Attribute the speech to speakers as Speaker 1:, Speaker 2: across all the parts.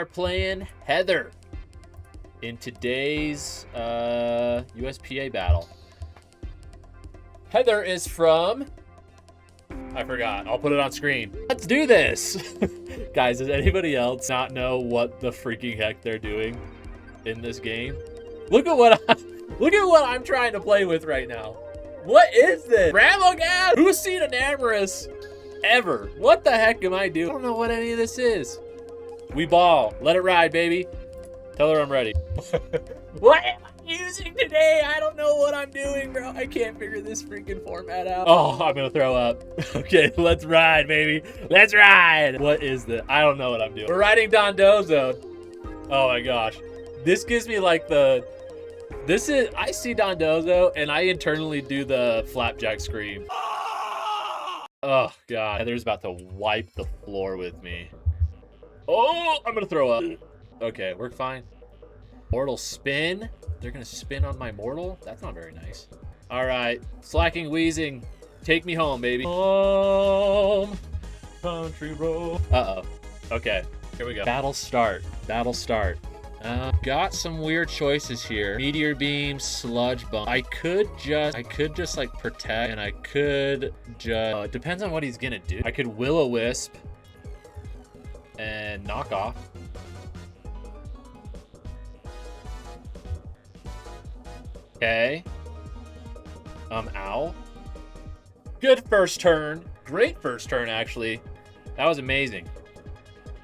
Speaker 1: are playing Heather in today's USPA battle. Heather is from... I forgot. I'll put it on screen. Let's do this. Guys, does anybody else not know what the freaking heck they're doing in this game? Look at what I'm trying to play with right now. What is this? Rambo gas? Who's seen an Amorous ever? What the heck am I doing? I don't know what any of this is. We ball. Let it ride, baby. Tell her I'm ready. What am I using today? I don't know what I'm doing, bro. I can't figure this freaking format out. Oh, I'm gonna throw up. Okay, let's ride, baby. Let's ride. What is this? I don't know what I'm doing. We're riding Dondozo. Oh my gosh. This gives me like the... I see Dondozo and I internally do the flapjack scream. Oh God, Heather's about to wipe the floor with me. Oh, I'm gonna throw up. Okay, we're fine. Mortal spin. They're gonna spin on my mortal? That's not very nice. All right, slacking, wheezing. Take me home, baby. Home, country road. Uh-oh. Okay, here we go. Battle start, battle start. Got some weird choices here. Meteor beam, sludge bomb. I could just like protect, and I could just, depends on what he's gonna do. I could will-o-wisp and knock off. Okay. Ow. Good first turn. Great first turn, actually. That was amazing.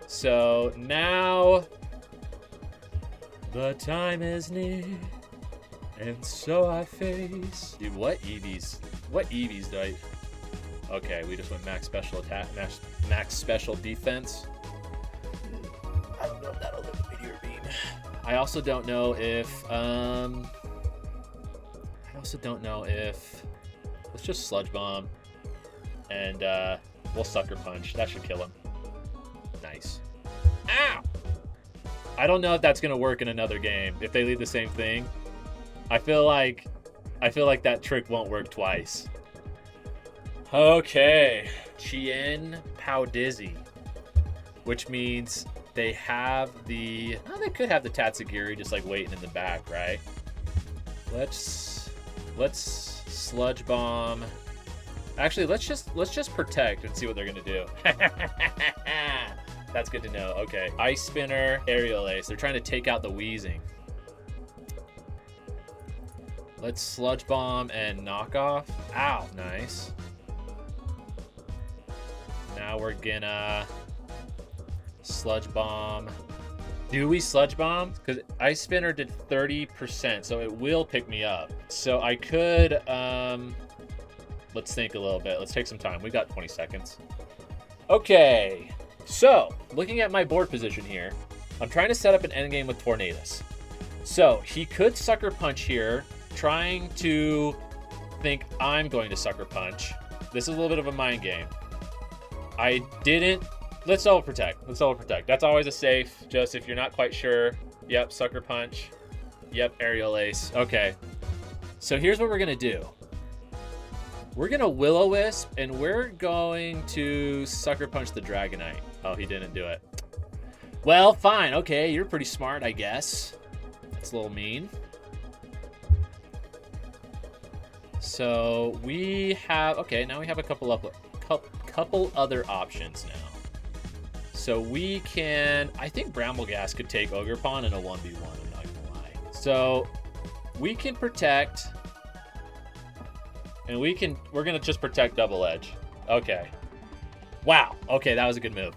Speaker 1: So now the time is near, and so I face. Dude, what EVs? What EVs do I... Okay, we just went max special attack, max special defense. I don't know if that'll live the meteor beam. I also don't know if, let's just sludge bomb, and we'll sucker punch. That should kill him. Nice. Ow! I don't know if that's gonna work in another game. If they leave the same thing, I feel like that trick won't work twice. Okay, Chien Pao Dizzy, which means they have the. Oh, they could have the Tatsugiri just like waiting in the back, right? Let's sludge bomb. Actually, let's just protect and see what they're gonna do. That's good to know. Okay. Ice Spinner, Aerial Ace. They're trying to take out the wheezing. Let's Sludge Bomb and knock off. Ow. Nice. Now we're gonna Sludge Bomb. Do we Sludge Bomb? Because Ice Spinner did 30%, so it will pick me up. So I could, let's think a little bit. Let's take some time. We got 20 seconds. Okay. So, looking at my board position here, I'm trying to set up an endgame with Tornadus. So, he could Sucker Punch here, trying to think I'm going to Sucker Punch. This is a little bit of a mind game. I didn't... Let's Double Protect. Let's Double Protect. That's always a safe, just if you're not quite sure. Yep, Sucker Punch. Yep, Aerial Ace. Okay. So, here's what we're going to do. We're going to Will-O-Wisp, and we're going to Sucker Punch the Dragonite. Oh, he didn't do it. Well, fine. Okay, you're pretty smart, I guess. That's a little mean. So we have... Okay, now we have a couple other options now. So we can... I think Brambleghast could take Ogerpon in a 1v1, I'm not gonna lie. So we can protect... And we're gonna just protect Double Edge. Okay. Wow. Okay, that was a good move.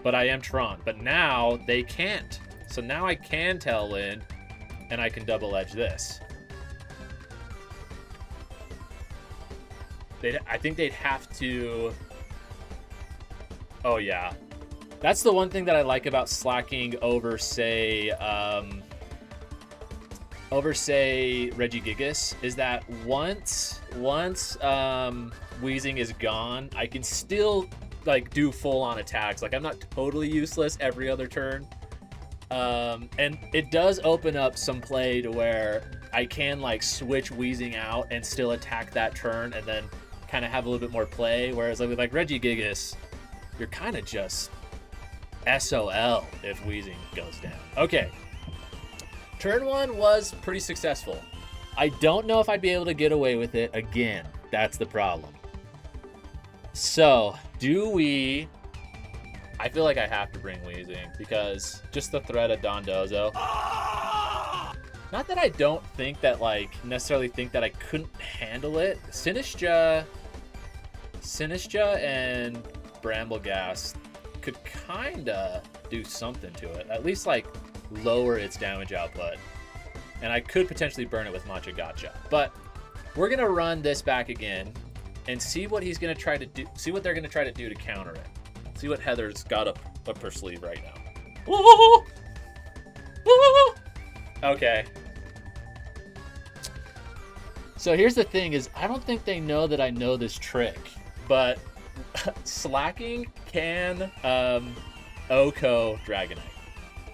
Speaker 1: But I am Tron. But now they can't. So now I can Tailwind, and I can Double Edge this. I think they'd have to... Oh, yeah. That's the one thing that I like about slacking over, say Regigigas, is that once Wheezing is gone, I can still like do full-on attacks. Like, I'm not totally useless every other turn. And it does open up some play to where I can like switch Wheezing out and still attack that turn and then kind of have a little bit more play. Whereas like with like Regigigas, you're kind of just SOL if Wheezing goes down. Okay. Turn 1 was pretty successful. I don't know if I'd be able to get away with it again. That's the problem. So, do we... I feel like I have to bring Wheezing because just the threat of Dondozo. Not that I don't think that, like, necessarily think that I couldn't handle it. Sinistcha and Brambleghast could kind of do something to it. At least, like, lower its damage output. And I could potentially burn it with Matcha Gotcha. But we're going to run this back again and see what he's going to try to do. See what they're going to try to do to counter it. See what Heather's got up her sleeve right now. Okay. So here's the thing is I don't think they know that I know this trick. But slacking can Oko Dragonite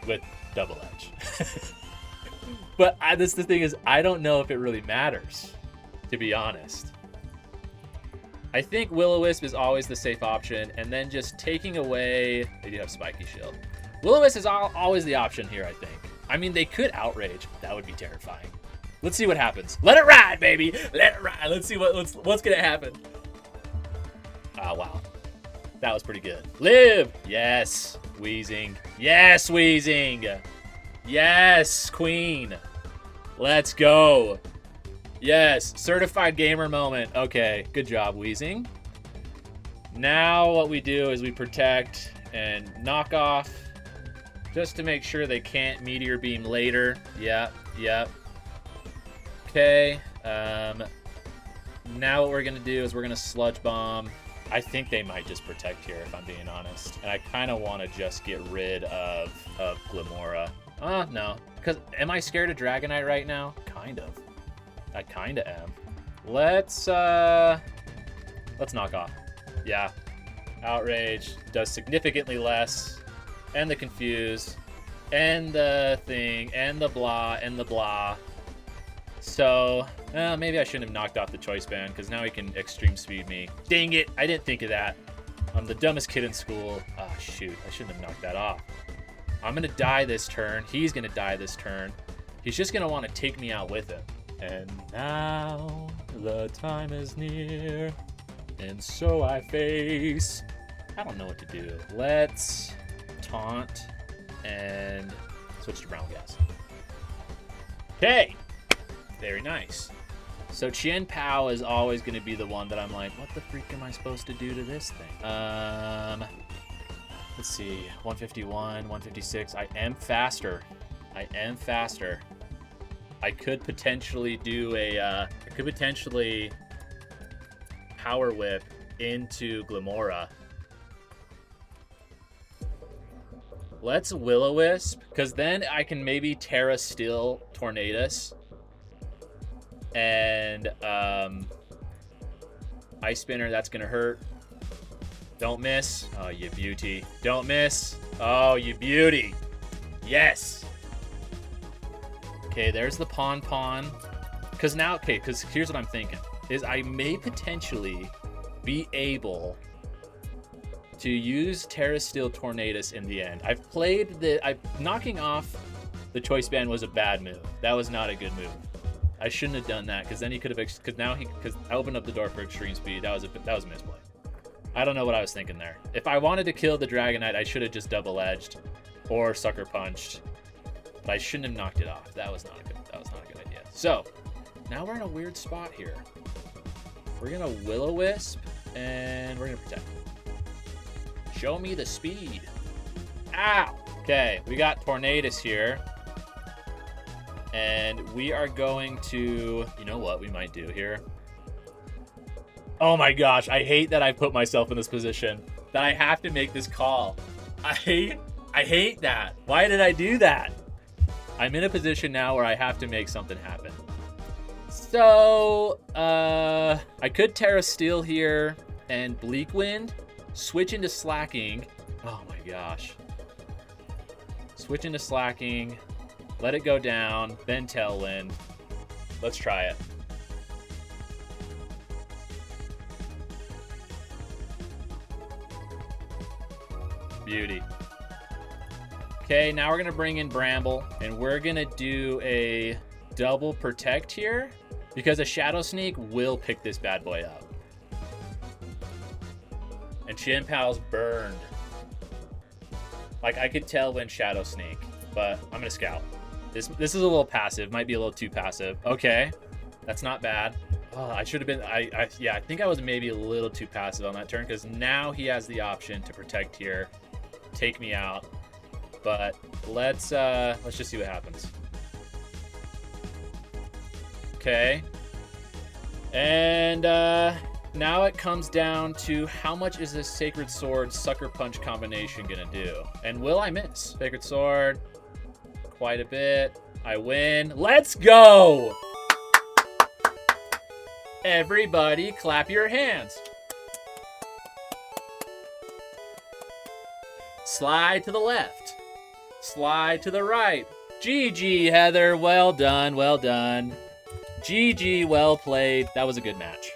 Speaker 1: with double edge. But that's the thing is I don't know if it really matters, to be honest. I think Will-O-Wisp is always the safe option, and then just taking away... They do have Spiky Shield. Will-O-Wisp is always the option here, I think. I mean, they could Outrage. That would be terrifying. Let's see what happens. Let it ride, baby! Let it ride! Let's see what's gonna happen. Oh, wow. That was pretty good. Live! Yes, Wheezing. Yes, Wheezing! Yes, Queen! Let's go! Yes, certified gamer moment. Okay, good job, Wheezing. Now what we do is we protect and knock off just to make sure they can't Meteor Beam later. Yep. Okay, now what we're going to do is we're going to Sludge Bomb. I think they might just protect here, if I'm being honest. And I kind of want to just get rid of Glimmora. No. Because am I scared of Dragonite right now? Kind of. I kind of am. Let's knock off. Yeah. Outrage does significantly less. And the Confuse. And the thing. And the blah. And the blah. So, maybe I shouldn't have knocked off the Choice Band, because now he can Extreme Speed me. Dang it! I didn't think of that. I'm the dumbest kid in school. Ah, shoot. I shouldn't have knocked that off. I'm going to die this turn. He's going to die this turn. He's just going to want to take me out with him. And now the time is near, and so I face... I don't know what to do. Let's taunt and switch to Brambleghast. Okay! Very nice. So Chien Pao is always going to be the one that I'm like, what the freak am I supposed to do to this thing? Let's see, 151, 156. I am faster. I could potentially do I could potentially Power Whip into Glimmora. Let's Will-O-Wisp, because then I can maybe Terra Steel Tornadus. And Ice Spinner, that's gonna hurt. Don't miss. Oh, you beauty. Don't miss. Oh, you beauty. Yes. Okay, there's the Pon. Because now, okay, because here's what I'm thinking. Is I may potentially be able to use Terra Steel Tornadus in the end. Knocking off the Choice Band was a bad move. That was not a good move. I shouldn't have done that, because then he could have, because I opened up the door for Extreme Speed. That was a misplay. I don't know what I was thinking there. If I wanted to kill the Dragonite, I should have just double edged or Sucker Punched. But I shouldn't have knocked it off. That was not a good idea. So now we're in a weird spot here. We're gonna Will-O-Wisp and we're gonna protect. Show me the speed. Ow! Okay, we got Tornadus here. And we are going to, you know what we might do here? Oh my gosh, I hate that I put myself in this position. That I have to make this call. I hate that. Why did I do that? I'm in a position now where I have to make something happen. So, I could Terra Steel here and Bleak Wind. Switch into Slacking. Oh my gosh. Switch into Slacking. Let it go down, then Tailwind. Let's try it. Beauty. Okay, now we're gonna bring in Bramble, and we're gonna do a double protect here because a Shadow Sneak will pick this bad boy up. And Chien-Pao's burned. Like, I could tell when Shadow Sneak, but I'm gonna Scout. This is a little passive, might be a little too passive. Okay, that's not bad. Oh, I should have been, yeah, I think I was maybe a little too passive on that turn because now he has the option to protect here, take me out. But let's just see what happens. Okay. And now it comes down to how much is this Sacred Sword Sucker Punch combination gonna do? And will I miss? Sacred Sword, quite a bit. I win. Let's go! Everybody clap your hands. Slide to the left. Slide to the right. GG, Heather. Well done. Well done. GG, well played. That was a good match.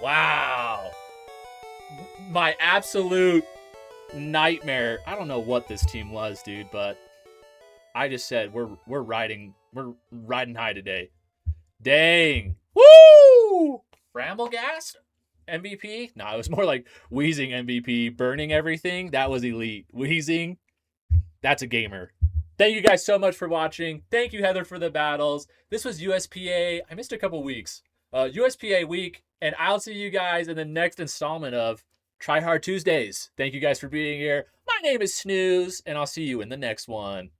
Speaker 1: Wow. My absolute nightmare. I don't know what this team was, dude, but I just said we're riding high today. Dang. Woo! Bramblegast? MVP? No, it was more like Wheezing MVP. Burning everything. That was elite. Wheezing. That's a gamer. Thank you guys so much for watching. Thank you, Heather, for the battles. This was USPA. I missed a couple weeks. USPA week. And I'll see you guys in the next installment of Try Hard Tuesdays. Thank you guys for being here. My name is Snooze, and I'll see you in the next one.